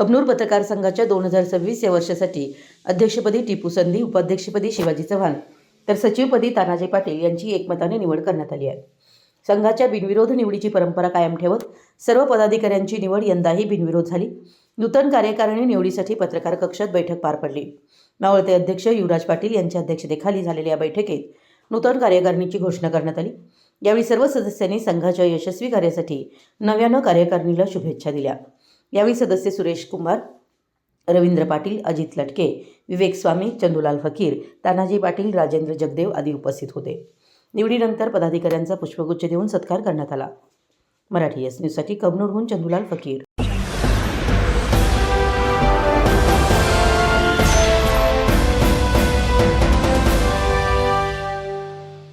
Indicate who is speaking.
Speaker 1: कबनूर पत्रकार संघाच्या 2026 या वर्षासाठी अध्यक्षपदी टिपू संधी, उपाध्यक्षपदी शिवाजी चव्हाण तर सचिवपदी तानाजी पाटील यांची एकमताने निवड करण्यात आली आहे. संघाच्या बिनविरोध निवडीची परंपरा कायम ठेवत सर्व पदाधिकाऱ्यांची निवड यंदाही बिनविरोध झाली. नूतन कार्यकारिणी निवडीसाठी पत्रकार कक्षात बैठक पार पडली. मावळते अध्यक्ष युवराज पाटील यांच्या अध्यक्षतेखाली झालेल्या या बैठकीत नूतन कार्यकारिणीची घोषणा करण्यात आली. यावेळी सर्व सदस्यांनी संघाच्या यशस्वी कार्यासाठी नव्यानं कार्यकारिणीला शुभेच्छा दिल्या. यावेळी सदस्य सुरेश कुमार, रवींद्र पाटील, अजित लटके, विवेक स्वामी, चंदूलाल फकीर, तानाजी पाटील, राजेंद्र जगदेव आदी उपस्थित होते. निवडीनंतर पदाधिकाऱ्यांचा पुष्पगुच्छ देऊन सत्कार करण्यात आला. मराठी एस न्यूजसाठी कबनूरहून चंदूलाल फकीर.